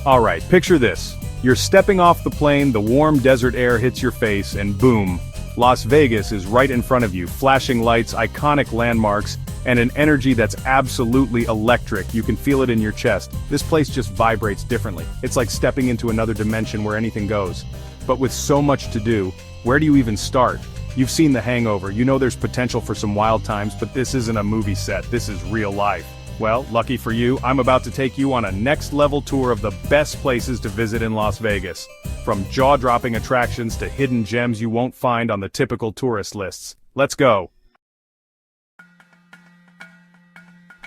Alright, picture this. You're stepping off the plane, the warm desert air hits your face, and boom, Las Vegas is right in front of you, flashing lights, iconic landmarks, and an energy that's absolutely electric. You can feel it in your chest. This place just vibrates differently. It's like stepping into another dimension where anything goes. But with so much to do, where do you even start? You've seen The Hangover, you know there's potential for some wild times, but this isn't a movie set, this is real life. Well, lucky for you, I'm about to take you on a next-level tour of the best places to visit in Las Vegas. From jaw-dropping attractions to hidden gems you won't find on the typical tourist lists. Let's go!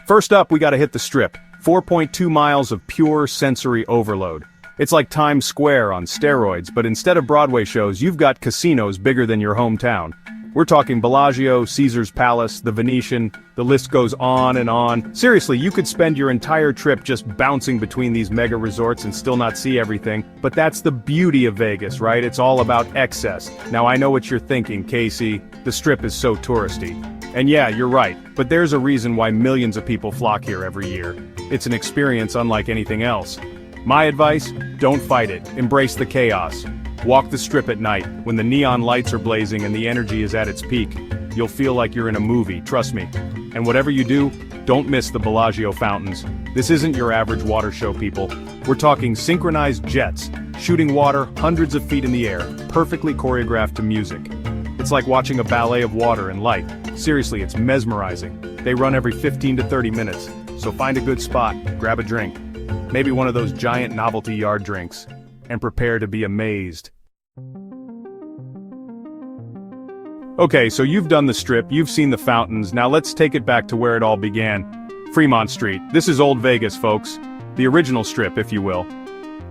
First up, we gotta hit the Strip. 4.2 miles of pure sensory overload. It's like Times Square on steroids, but instead of Broadway shows, you've got casinos bigger than your hometown. We're talking Bellagio, Caesar's Palace, the Venetian, the list goes on and on. Seriously, you could spend your entire trip just bouncing between these mega resorts and still not see everything, but that's the beauty of Vegas, right? It's all about excess. Now I know what you're thinking, Casey, the Strip is so touristy. And yeah, you're right, but there's a reason why millions of people flock here every year. It's an experience unlike anything else. My advice? Don't fight it, embrace the chaos. Walk the Strip at night, when the neon lights are blazing and the energy is at its peak. You'll feel like you're in a movie, trust me. And whatever you do, don't miss the Bellagio fountains. This isn't your average water show, people. We're talking synchronized jets, shooting water hundreds of feet in the air, perfectly choreographed to music. It's like watching a ballet of water and light. Seriously, it's mesmerizing. They run every 15 to 30 minutes, so find a good spot, grab a drink. Maybe one of those giant novelty yard drinks. And prepare to be amazed. Okay, so you've done the Strip, you've seen the fountains, now let's take it back to where it all began. Fremont Street. This is old Vegas, folks. The original Strip, if you will.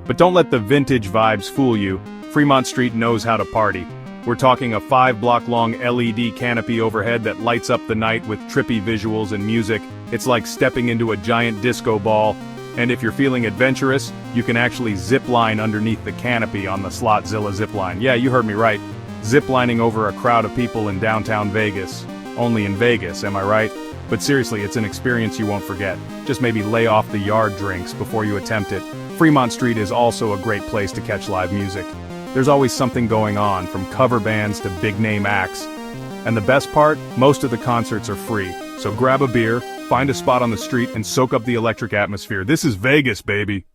But don't let the vintage vibes fool you. Fremont Street knows how to party. We're talking a 5-block-long LED canopy overhead that lights up the night with trippy visuals and music. It's like stepping into a giant disco ball. And if you're feeling adventurous, you can actually zip line underneath the canopy on the Slotzilla zipline. Yeah, you heard me right. Ziplining over a crowd of people in downtown Vegas. Only in Vegas, am I right? But seriously, it's an experience you won't forget. Just maybe lay off the yard drinks before you attempt it. Fremont Street is also a great place to catch live music. There's always something going on, from cover bands to big-name acts. And the best part? Most of the concerts are free. So grab a beer, find a spot on the street, and soak up the electric atmosphere. This is Vegas, baby!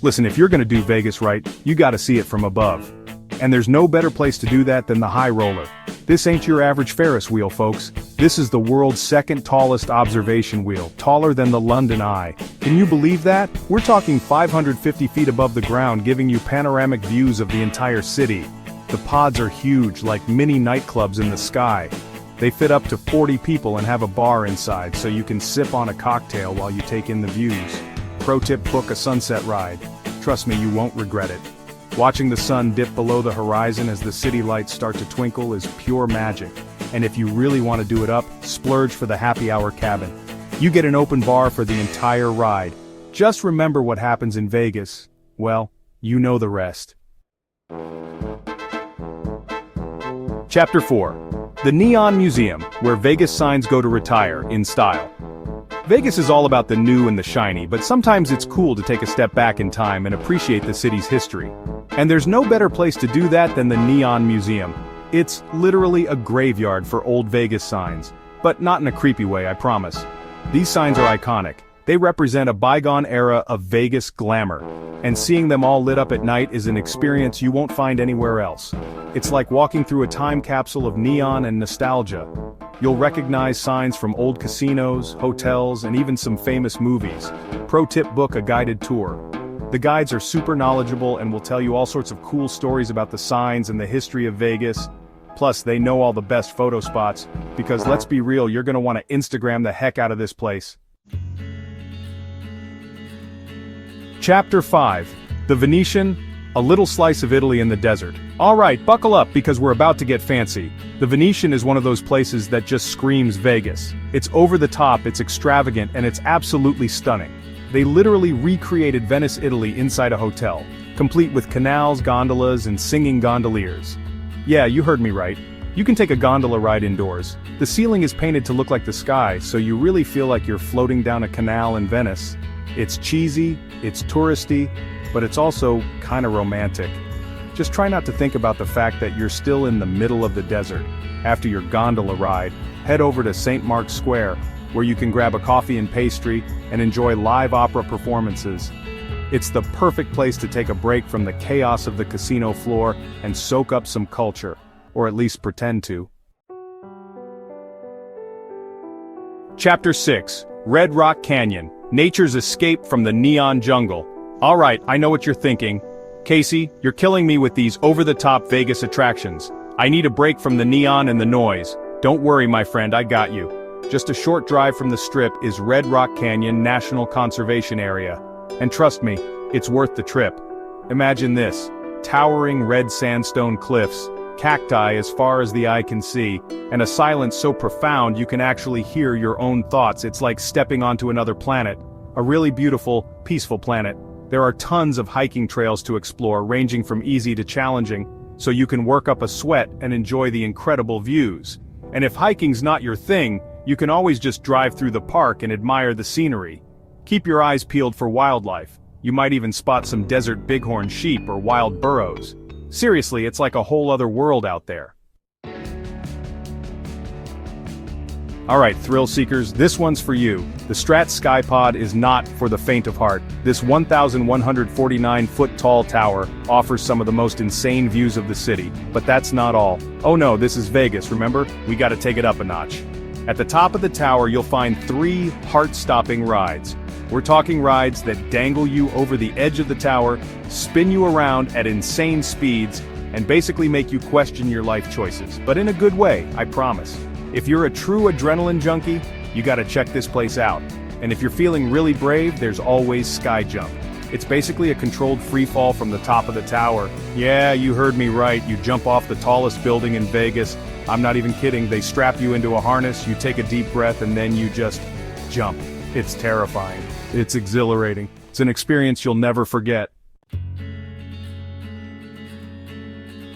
Listen, if you're gonna do Vegas right, you gotta see it from above. And there's no better place to do that than the High Roller. This ain't your average Ferris wheel, folks. This is the world's second tallest observation wheel, taller than the London Eye. Can you believe that? We're talking 550 feet above the ground, giving you panoramic views of the entire city. The pods are huge, like mini nightclubs in the sky. They fit up to 40 people and have a bar inside, so you can sip on a cocktail while you take in the views. Pro tip: book a sunset ride. Trust me, you won't regret it. Watching the sun dip below the horizon as the city lights start to twinkle is pure magic. And if you really want to do it up, splurge for the happy hour cabin. You get an open bar for the entire ride. Just remember what happens in Vegas. Well, you know the rest. Chapter 4. The Neon Museum, where Vegas signs go to retire, in style. Vegas is all about the new and the shiny, but sometimes it's cool to take a step back in time and appreciate the city's history. And there's no better place to do that than the Neon Museum. It's literally a graveyard for old Vegas signs. But not in a creepy way, I promise. These signs are iconic. They represent a bygone era of Vegas glamour. And seeing them all lit up at night is an experience you won't find anywhere else. It's like walking through a time capsule of neon and nostalgia. You'll recognize signs from old casinos, hotels, and even some famous movies. Pro tip: book a guided tour. The guides are super knowledgeable and will tell you all sorts of cool stories about the signs and the history of Vegas. Plus, they know all the best photo spots, because let's be real, you're gonna want to Instagram the heck out of this place. Chapter 5. The Venetian, a little slice of Italy in the desert. Alright, buckle up because we're about to get fancy. The Venetian is one of those places that just screams Vegas. It's over the top, it's extravagant, and it's absolutely stunning. They literally recreated Venice, Italy inside a hotel, complete with canals, gondolas, and singing gondoliers. Yeah, you heard me right. You can take a gondola ride indoors. The ceiling is painted to look like the sky, so you really feel like you're floating down a canal in Venice. It's cheesy, it's touristy, but it's also kinda romantic. Just try not to think about the fact that you're still in the middle of the desert. After your gondola ride, head over to St. Mark's Square, where you can grab a coffee and pastry and enjoy live opera performances. It's the perfect place to take a break from the chaos of the casino floor and soak up some culture, or at least pretend to. Chapter 6, Red Rock Canyon, Nature's Escape from the Neon Jungle. Alright, I know what you're thinking. Casey, you're killing me with these over-the-top Vegas attractions. I need a break from the neon and the noise. Don't worry, my friend, I got you. Just a short drive from the Strip is Red Rock Canyon National Conservation Area. And trust me, it's worth the trip. Imagine this: towering red sandstone cliffs, cacti as far as the eye can see, and a silence so profound you can actually hear your own thoughts. It's like stepping onto another planet. A really beautiful, peaceful planet. There are tons of hiking trails to explore, ranging from easy to challenging, so you can work up a sweat and enjoy the incredible views. And if hiking's not your thing, you can always just drive through the park and admire the scenery. Keep your eyes peeled for wildlife. You might even spot some desert bighorn sheep or wild burros. Seriously, it's like a whole other world out there. Alright, thrill seekers, this one's for you. The Strat Skypod is not for the faint of heart. This 1,149-foot tall tower offers some of the most insane views of the city, but that's not all. Oh no, this is Vegas, remember? We gotta take it up a notch. At the top of the tower you'll find 3 heart-stopping rides. We're talking rides that dangle you over the edge of the tower, spin you around at insane speeds, and basically make you question your life choices. But in a good way, I promise. If you're a true adrenaline junkie, you gotta check this place out. And if you're feeling really brave, there's always Sky Jump. It's basically a controlled free fall from the top of the tower. Yeah, you heard me right, you jump off the tallest building in Vegas. I'm not even kidding, they strap you into a harness, you take a deep breath, and then you just jump. It's terrifying. It's exhilarating. It's an experience you'll never forget.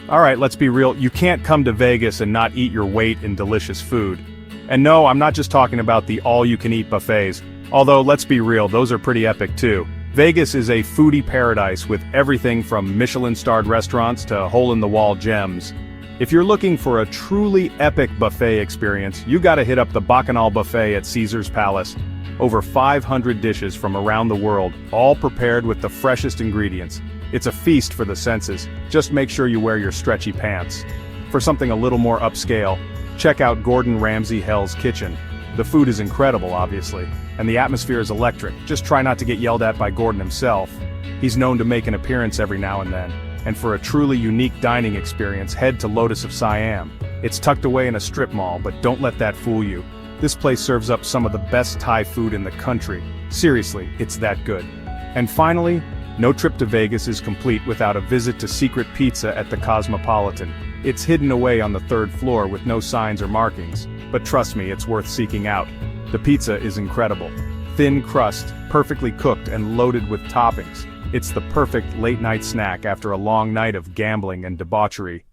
Alright, let's be real, you can't come to Vegas and not eat your weight in delicious food. And no, I'm not just talking about the all-you-can-eat buffets, although let's be real, those are pretty epic too. Vegas is a foodie paradise with everything from Michelin-starred restaurants to hole-in-the-wall gems. If you're looking for a truly epic buffet experience, you gotta hit up the Bacchanal Buffet at Caesar's Palace. Over 500 dishes from around the world, all prepared with the freshest ingredients. It's a feast for the senses. Just make sure you wear your stretchy pants. For something a little more upscale, check out Gordon Ramsay Hell's Kitchen. The food is incredible, obviously, and the atmosphere is electric. Just try not to get yelled at by Gordon himself. He's known to make an appearance every now and then. And for a truly unique dining experience, head to Lotus of Siam. It's tucked away in a strip mall, but don't let that fool you. This place serves up some of the best Thai food in the country. Seriously, it's that good. And finally, no trip to Vegas is complete without a visit to Secret Pizza at the Cosmopolitan. It's hidden away on the 3rd floor with no signs or markings, but trust me, it's worth seeking out. The pizza is incredible. Thin crust, perfectly cooked and loaded with toppings. It's the perfect late-night snack after a long night of gambling and debauchery.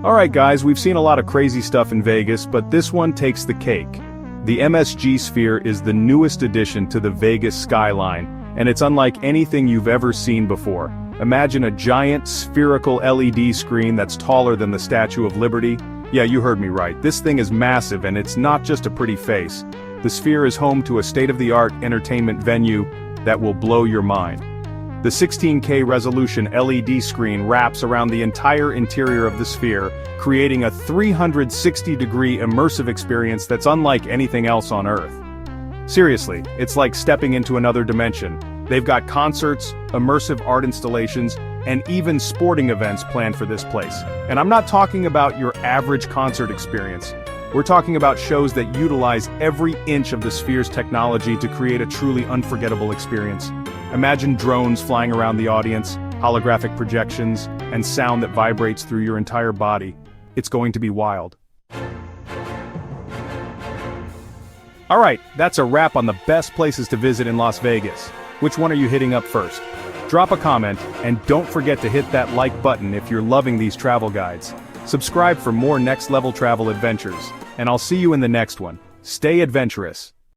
Alright guys, we've seen a lot of crazy stuff in Vegas, but this one takes the cake. The MSG Sphere is the newest addition to the Vegas skyline, and it's unlike anything you've ever seen before. Imagine a giant, spherical LED screen that's taller than the Statue of Liberty. Yeah, you heard me right, this thing is massive and it's not just a pretty face. The Sphere is home to a state-of-the-art entertainment venue that will blow your mind. The 16K resolution LED screen wraps around the entire interior of the Sphere, creating a 360-degree immersive experience that's unlike anything else on Earth. Seriously, it's like stepping into another dimension. They've got concerts, immersive art installations, and even sporting events planned for this place. And I'm not talking about your average concert experience. We're talking about shows that utilize every inch of the Sphere's technology to create a truly unforgettable experience. Imagine drones flying around the audience, holographic projections, and sound that vibrates through your entire body. It's going to be wild. Alright, that's a wrap on the best places to visit in Las Vegas. Which one are you hitting up first? Drop a comment, and don't forget to hit that like button if you're loving these travel guides. Subscribe for more next-level travel adventures, and I'll see you in the next one. Stay adventurous.